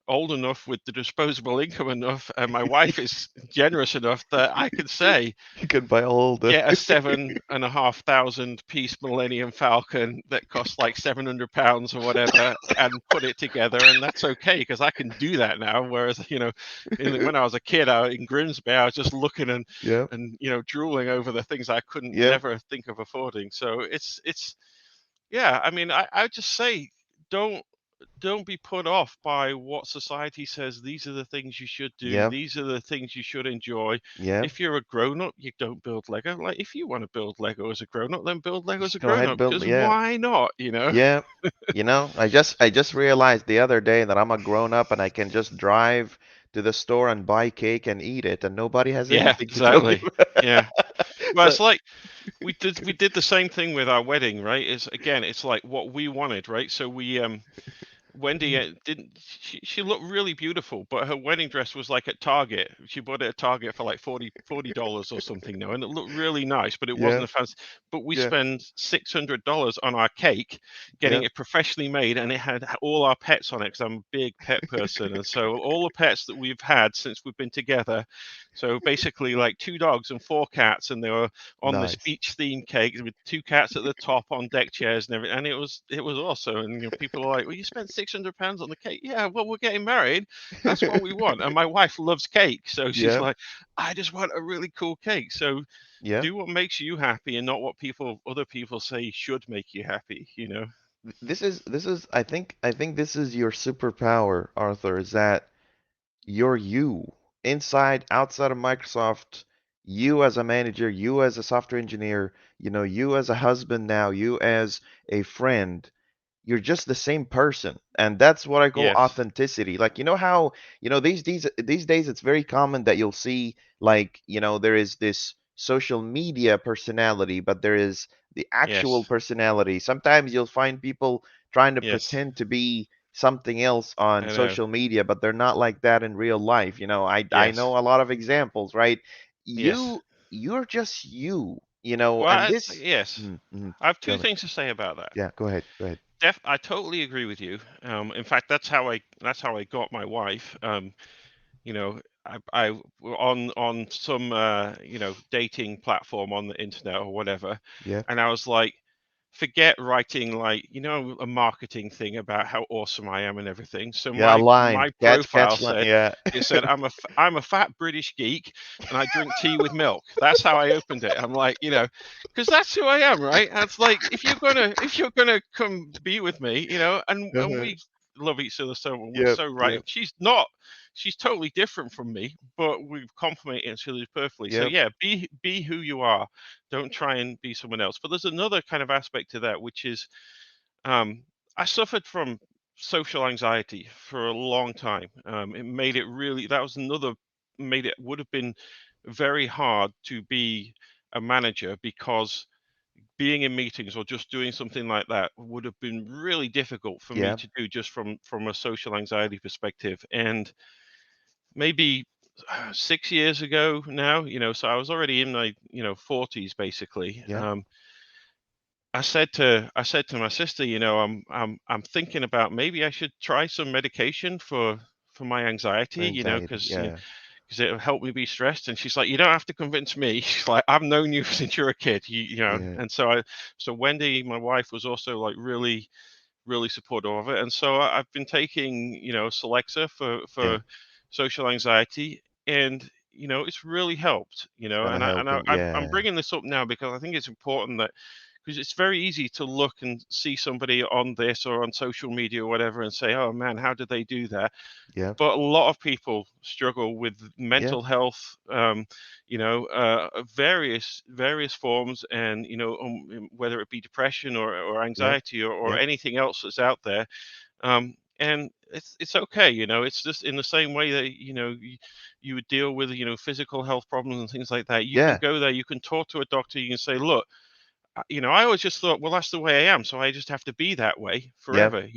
S2: old enough with the disposable income enough, and my wife is generous enough that I can say,
S1: You can buy all the
S2: get a 7,500 piece Millennium Falcon that costs like £700 or whatever, and put it together, and that's okay because I can do that now. Whereas when I was a kid out in Grimsby, I was just looking
S1: Yep.
S2: and drooling over the things I couldn't
S1: Yep.
S2: never think of affording. So it's yeah. I mean, I just say don't don't be put off by what society says. These are the things you should do.
S1: Yep.
S2: These are the things you should enjoy.
S1: Yep.
S2: If you're a grown up, you don't build Lego. Like if you want to build Lego as a grown up, then build Lego as
S1: Just
S2: a
S1: go
S2: grown
S1: ahead and
S2: up.
S1: build.
S2: Because
S1: Yeah.
S2: why not?
S1: Yeah. I just realized the other day that I'm a grown up and I can just drive to the store and buy cake and eat it and nobody has
S2: Yeah,
S1: anything to tell me.
S2: exactly. Yeah. Well,
S1: So,
S2: it's like we did the same thing with our wedding, right? It's like what we wanted, right? So Wendy didn't. She looked really beautiful, but her wedding dress was like at Target. She bought it at Target for like $40 or something now, and it looked really nice, but it wasn't
S1: yeah.
S2: a fancy. But we
S1: Yeah.
S2: spent $600 on our cake, getting
S1: Yep.
S2: it professionally made, and it had all our pets on it because I'm a big pet person, and so all the pets that we've had since we've been together. So basically, like two dogs and four cats, and they were on this
S1: Nice.
S2: beach themed cake with two cats at the top on deck chairs and everything, and it was awesome. And people are like, "Well, you spent £600 on the cake." Yeah, well, we're getting married. That's what we want. And my wife loves cake, so she's
S1: Yep.
S2: like, "I just want a really cool cake." So
S1: Yep.
S2: do what makes you happy, and not what other people say should make you happy.
S1: This is I think this is your superpower, Arthur, is that you're you inside, outside of Microsoft, you as a manager, you as a software engineer, you as a husband now, you as a friend, you're just the same person. And that's what I call
S2: Yes,
S1: authenticity. Like, how, these days it's very common that you'll see, like, there is this social media personality, but there is the actual
S2: yes,
S1: personality. Sometimes you'll find people trying to
S2: yes.
S1: pretend to be something else on
S2: I know.
S1: social media, but they're not like that in real life. I
S2: Yes,
S1: know a lot of examples, right?
S2: yes.
S1: You're just you,
S2: Well,
S1: and this.
S2: yes.
S1: Mhm, mhm.
S2: I have
S1: Go
S2: two
S1: ahead.
S2: things to say about that.
S1: Yeah, go ahead. Go ahead.
S2: I totally agree with you. In fact, that's how I got my wife. You know, I were on some dating platform on the internet or whatever,
S1: Yeah.
S2: and I was like, forget writing like a marketing thing about how awesome I am and everything. So
S1: Yeah, a
S2: my
S1: line.
S2: profile
S1: Line.
S2: said,
S1: Yeah.
S2: it said I'm a fat British geek and I drink tea with milk. That's how I opened it. I'm like, because that's who I am, right? And it's like if you're gonna come be with me, and
S1: Uh-huh.
S2: we love each other so we're
S1: Yep.
S2: so right.
S1: Yep.
S2: She's totally different from me, but we complement each other perfectly. So
S1: Yep.
S2: yeah, be who you are. Don't try and be someone else. But there's another kind of aspect to that, which is um, I suffered from social anxiety for a long time. It made it really, that was another, made it would have been very hard to be a manager because being in meetings or just doing something like that would have been really difficult for me
S1: Yep.
S2: to do just from a social anxiety perspective. And maybe 6 years ago now, so I was already in my 40s basically.
S1: Yep.
S2: I said to my sister, I'm thinking about maybe I should try some medication for my
S1: For
S2: anxiety,
S1: anxiety.
S2: because
S1: Yeah.
S2: it'll help me be stressed. And she's like, you don't have to convince me. She's like, I've known you since you're a kid,
S1: Yeah.
S2: And so Wendy, my wife, was also like really, really supportive of it. And so I've been taking, Celexa for
S1: Yeah.
S2: social anxiety, and it's really helped.
S1: Gonna help him.
S2: I'm
S1: Yeah.
S2: bringing this up now because I think it's important that, because it's very easy to look and see somebody on this or on social media or whatever and say, oh man, how did they do that?
S1: Yeah.
S2: But a lot of people struggle with
S1: Yeah.
S2: mental health, various forms, and whether it be depression or
S1: Yeah.
S2: anxiety or
S1: Yeah.
S2: anything else that's out there. And it's okay. It's just in the same way that you would deal with physical health problems and things like that. You can
S1: Yeah.
S2: go there, you can talk to a doctor, you can say, look, I always just thought, well, that's the way I am, so I just have to be that way
S1: Yeah.
S2: forever.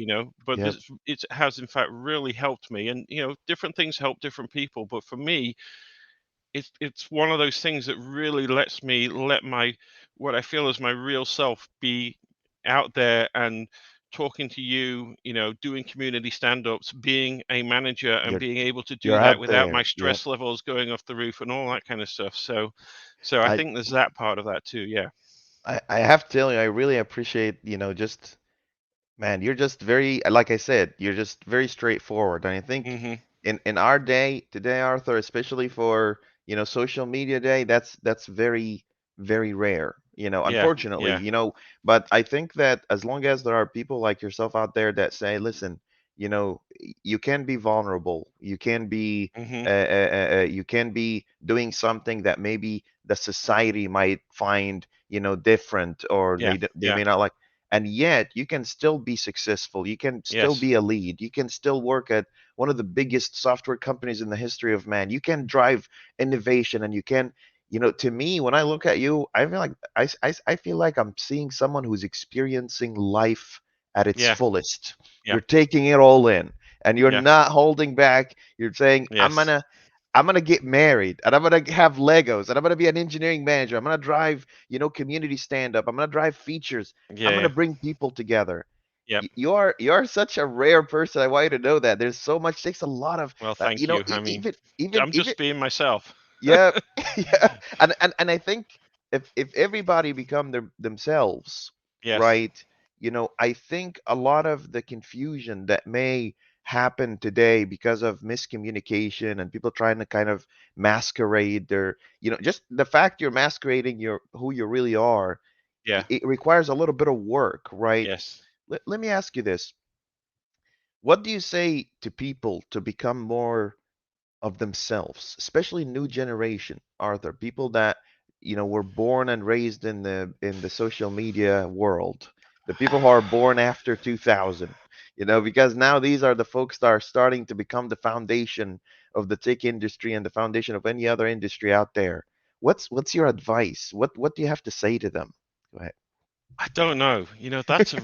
S2: But
S1: Yeah.
S2: this it has in fact really helped me, and different things help different people. But for me, it's one of those things that really lets me let my what I feel is my real self be out there and talking to you, doing community stand-ups, being a manager and
S1: You're
S2: being able to do
S1: you're
S2: that
S1: out
S2: without my
S1: there. Yep.
S2: stress levels going off the roof and all that kind of stuff. So I
S1: I
S2: think there's that part of that too. Yeah.
S1: I have to tell you, I really appreciate, just man, you're just very, like I said, you're just very straightforward. And I think
S2: Mhm.
S1: in our day today, Arthur, especially for, social media day, that's very, very rare,
S2: Yeah.
S1: unfortunately,
S2: Yeah.
S1: but I think that as long as there are people like yourself out there that say, listen, you can be vulnerable,
S2: Mhm.
S1: you can be doing something that maybe the society might find, different, or
S2: Yeah.
S1: they
S2: Yeah.
S1: may not like, and yet you can still be successful, you can still
S2: Yes.
S1: be a lead, you can still work at one of the biggest software companies in the history of man, you can drive innovation, and you can, to me, when I look at you, I feel like I feel like I'm seeing someone who's experiencing life at its
S2: Yeah.
S1: fullest.
S2: Yeah.
S1: You're taking it all in, and you're
S2: Yeah.
S1: not holding back. You're saying,
S2: Yes.
S1: I'm gonna get married, and I'm gonna have Legos, and I'm gonna be an engineering manager. I'm gonna drive, community stand up. I'm gonna drive features.
S2: Yeah.
S1: I'm gonna
S2: Yeah.
S1: bring people together.
S2: Yep.
S1: You're such a rare person. I want you to know that. There's so much. Takes a lot of,
S2: Well, thank you. I mean, I'm
S1: even
S2: just being myself.
S1: yeah, yeah. And I think if everybody become themselves,
S2: Yes.
S1: right? I think a lot of the confusion that may happen today because of miscommunication and people trying to kind of masquerade their, just the fact you're masquerading your who you really are,
S2: Yeah.
S1: it requires a little bit of work, right?
S2: Yes.
S1: Let me ask you this. What do you say to people to become more of themselves, especially new generation, Arthur, people that, were born and raised in the social media world, the people who are born after 2000, because now these are the folks that are starting to become the foundation of the tech industry and the foundation of any other industry out there. What's your advice? What do you have to say to them? Go ahead.
S2: I don't know. That's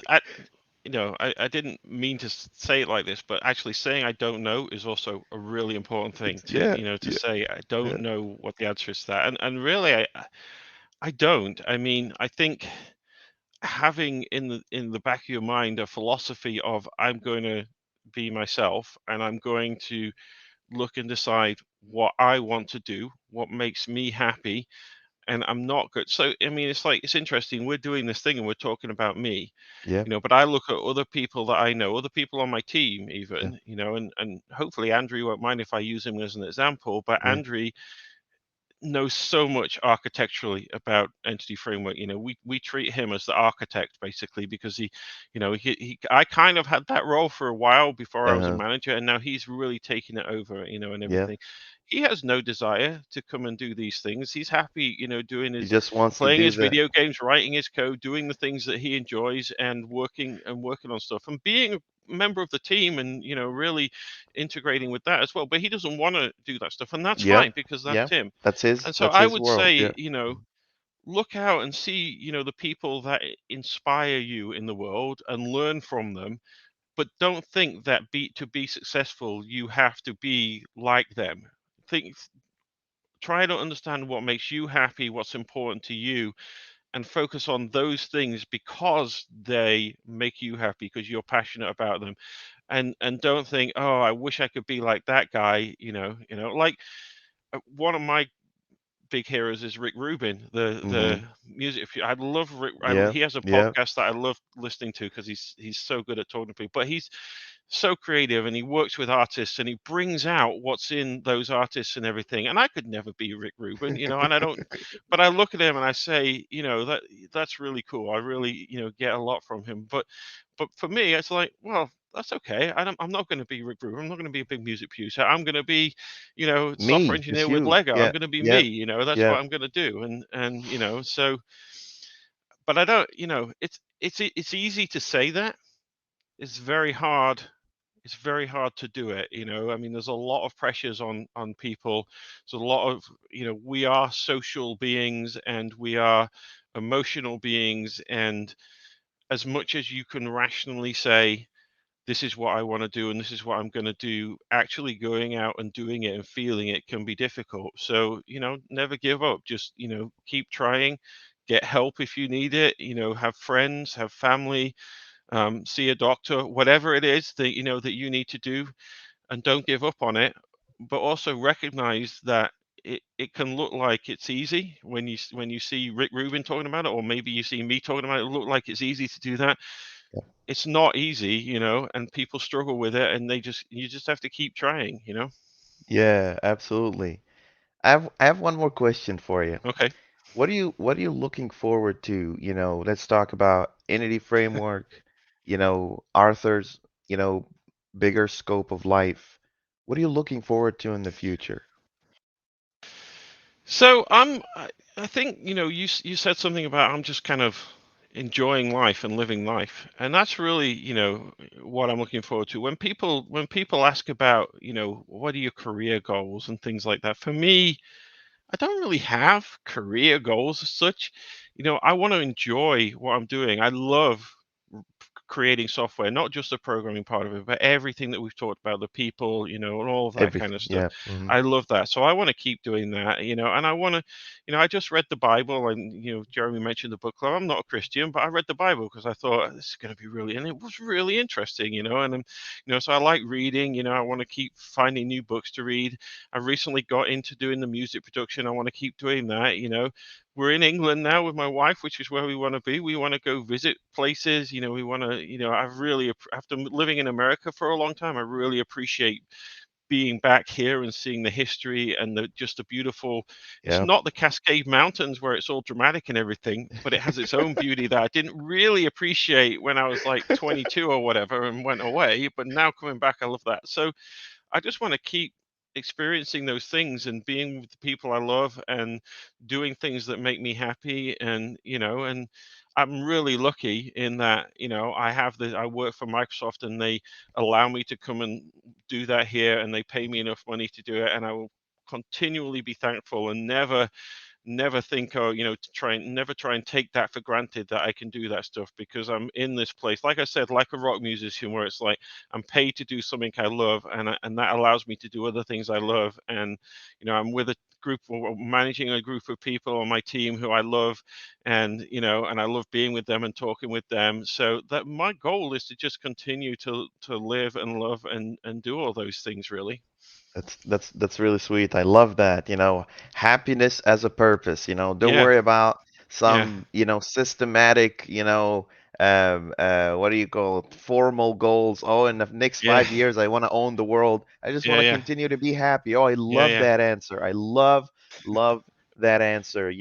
S2: I didn't mean to say it like this, but actually saying I don't know is also a really important thing
S1: It's
S2: to,
S1: yeah,
S2: to
S1: yeah,
S2: say I
S1: yeah,
S2: don't know what the answer is to that. And really I don't. I mean, I think having in the back of your mind a philosophy of I'm going to be myself and I'm going to look and decide what I want to do, what makes me happy, and I'm not good. So I mean, it's interesting. We're doing this thing and we're talking about me,
S1: yeah,
S2: but I look at other people that I know, other people on my team,
S1: yeah,
S2: even, and hopefully Andrew won't mind if I use him as an example. But
S1: yeah,
S2: Andrew knows so much architecturally about entity framework. We treat him as the architect basically because I kind of had that role for a while before I was a
S1: uh-huh,
S2: manager, and now he's really taking it over, and
S1: yeah.
S2: everything. He has no desire to come and do these things. He's happy, doing
S1: He
S2: his
S1: just wants to
S2: playing
S1: do
S2: his
S1: the
S2: video games, writing his code, doing the things that he enjoys, and working on stuff and being a member of the team, and really integrating with that as well. But he doesn't want to do that stuff, and that's
S1: Yep,
S2: fine because
S1: yeah.
S2: that's him. And so
S1: That's
S2: I
S1: his
S2: would
S1: world.
S2: say,
S1: Yeah.
S2: look out and see, the people that inspire you in the world and learn from them. But don't think that to be successful, you have to be like them. Think, try to understand what makes you happy, what's important to you, and focus on those things because they make you happy because you're passionate about them. And don't think, oh, I wish I could be like that guy. Like one of my big heroes is Rick Rubin, the
S1: Mm-hmm.
S2: music. I love Rick.
S1: Yeah.
S2: He has a
S1: Yeah.
S2: podcast that I love listening to because he's so good at talking to people. But he's so creative, and he works with artists and he brings out what's in those artists and everything. And I could never be Rick Rubin, and I don't, but I look at him and I say, that's really cool. I really, get a lot from him. But for me, it's like, well, that's okay. I'm not going to be Rick Rubin. I'm not going to be a big music producer. I'm going to be, software
S1: Me,
S2: engineer
S1: just
S2: with
S1: you.
S2: Lego. I'm
S1: Yeah,
S2: going to be me.
S1: yeah,
S2: That's
S1: yeah,
S2: what I'm going to do. And so, but I don't, it's easy to say that. It's very hard. It's very hard to do it. I mean, there's a lot of pressures on people. There's a lot of, we are social beings and we are emotional beings. And as much as you can rationally say, this is what I want to do and this is what I'm going to do, actually going out and doing it and feeling it can be difficult. So, never give up. Just, keep trying, get help if you need it, have friends, have family, see a doctor, whatever it is that, that you need to do, and don't give up on it. But also recognize that it can look like it's easy when you see Rick Rubin talking about it, or maybe you see me talking about it, look like it's easy to do that.
S1: yeah.
S2: It's not easy, and people struggle with it, and you just have to keep trying.
S1: Yeah, absolutely. I have one more question for you.
S2: Okay.
S1: What are you looking forward to? Let's talk about Entity Framework, Arthur's, bigger scope of life. What are you looking forward to in the future?
S2: So I think you said something about I'm just kind of enjoying life and living life, and that's really what I'm looking forward to. When people ask about what are your career goals and things like that, for me, I don't really have career goals as such. I want to enjoy what I'm doing. I love creating software, not just the programming part of it, but everything that we've talked about, the people, and all of that kind
S1: Everything.
S2: of stuff.
S1: Yeah.
S2: I love that. So I want to keep doing that, and I want to, I just read the Bible, and, Jeremy mentioned the book club. I'm not a Christian, but I read the Bible because I thought this is going to be really, and it was really interesting, so I like reading, I want to keep finding new books to read. I recently got into doing the music production. I want to keep doing that. We're in England now with my wife, which is where we want to be. We want to go visit places. We want to, I've really, after living in America for a long time, I really appreciate being back here and seeing the history and just the beautiful. It's
S1: Yeah.
S2: not the Cascade Mountains where it's all dramatic and everything, but it has its own beauty that I didn't really appreciate when I was like 22 or whatever and went away. But now coming back, I love that. So I just want to keep experiencing those things and being with the people I love and doing things that make me happy. And I'm really lucky in that, I work for Microsoft and they allow me to come and do that here and they pay me enough money to do it. And I will continually be thankful and never think, oh, never try and take that for granted that I can do that stuff, because I'm in this place, like I said, like a rock musician, where it's like I'm paid to do something I love, and that allows me to do other things I love. And I'm with a group, or managing a group of people on my team who I love, and I love being with them and talking with them. So that my goal is to just continue to live and love and do all those things, really.
S1: That's really sweet. I love that. Happiness as a purpose. Don't
S2: Yeah.
S1: worry about
S2: Yeah.
S1: some, systematic, what do you call it? Formal goals. Oh, in the next
S2: Yeah.
S1: 5 years, I want to own the world. I just want
S2: Yeah.
S1: to
S2: Yeah.
S1: continue to be happy. Oh, I
S2: Yeah.
S1: love
S2: Yeah.
S1: that answer. I love that answer.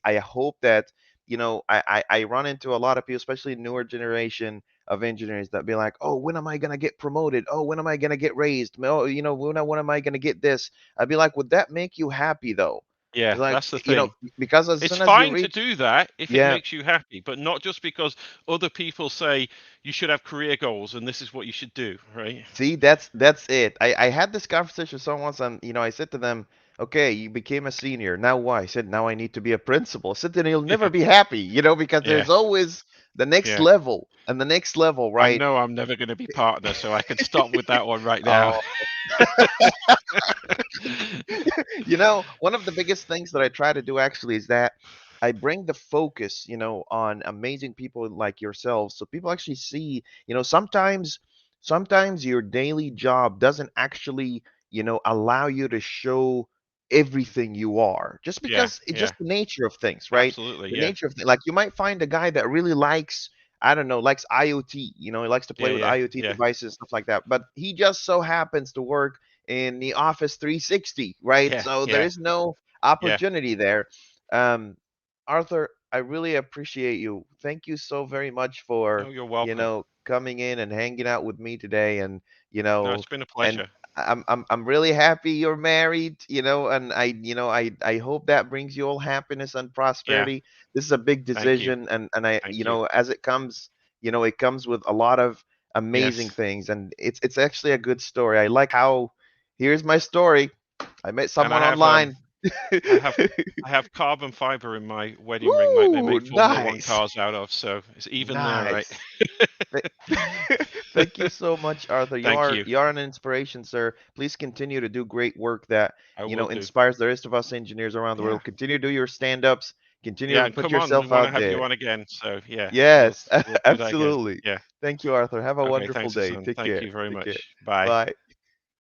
S1: I hope that, I run into a lot of people, especially newer generation of engineers that be like, oh, when am I gonna get promoted? Oh, when am I gonna get raised? Oh, when am I gonna get this? I'd be like, would that make you happy though?
S2: Yeah,
S1: It's like,
S2: that's the thing.
S1: because as
S2: It's
S1: soon as you
S2: fine to
S1: reach,
S2: do that if it
S1: yeah,
S2: makes you happy, but not just because other people say you should have career goals and this is what you should do, right?
S1: see, that's it. I had this conversation with someone once, and I said to them, okay, you became a senior. Now why? I said, now I need to be a principal. I said, then you'll never
S2: Yeah,
S1: be happy, because
S2: yeah,
S1: there's always the next
S2: yeah.
S1: level and the next level,
S2: I
S1: right?
S2: know I'm never going to be partner, so I can stop with that one right now.
S1: Oh, one of the biggest things that I try to do actually is that I bring the focus, on amazing people like yourselves, so people actually see, sometimes your daily job doesn't actually, allow you to show everything you are, just
S2: Yeah,
S1: because it's
S2: yeah,
S1: just the nature of things, right?
S2: absolutely.
S1: The
S2: Yeah,
S1: nature of like you might find a guy that really likes. I don't know, likes IoT. He likes to play
S2: Yeah,
S1: with
S2: yeah,
S1: IoT
S2: yeah,
S1: devices, stuff like that. But he just so happens to work in the Office 360, right?
S2: yeah,
S1: So there
S2: yeah,
S1: is no
S2: yeah.
S1: opportunity there. Um, Arthur, I really appreciate you. Thank you so very much
S2: No,
S1: for,
S2: you're welcome.
S1: coming in and hanging out with me today, and
S2: No, it's been a
S1: and
S2: pleasure.
S1: I'm really happy you're married, and I hope that brings you all happiness and
S2: Yeah,
S1: prosperity. This is a big
S2: thank you,
S1: decision, and I,
S2: thank you.
S1: as it comes, it comes with a lot of amazing
S2: Yes,
S1: things, and it's actually a good story. I like how here's my story. I met
S2: and
S1: someone online.
S2: I have I have carbon fiber in my wedding ring, like they
S1: Ooh,
S2: make Formula One
S1: nice,
S2: cars out of. So it's even there, right?
S1: nice. Th- Thank you so much, Arthur. You
S2: Thank
S1: are
S2: you.
S1: you are an inspiration, sir. Please continue to do great work that,
S2: I will do.
S1: inspires the rest of us engineers around the
S2: Yeah,
S1: world. Continue to do your stand-ups. Continue
S2: yeah,
S1: to
S2: and
S1: put
S2: come on, we
S1: yourself
S2: want to
S1: out
S2: have you
S1: there.
S2: on again. So yeah,
S1: Yes,
S2: we'll do that again.
S1: absolutely.
S2: Yeah.
S1: Thank you, Arthur. Have a
S2: Okay.
S1: wonderful
S2: Thanks,
S1: day.
S2: Hassan.
S1: Take
S2: Thank
S1: care.
S2: you very
S1: Take care.
S2: much. Bye.
S1: Bye.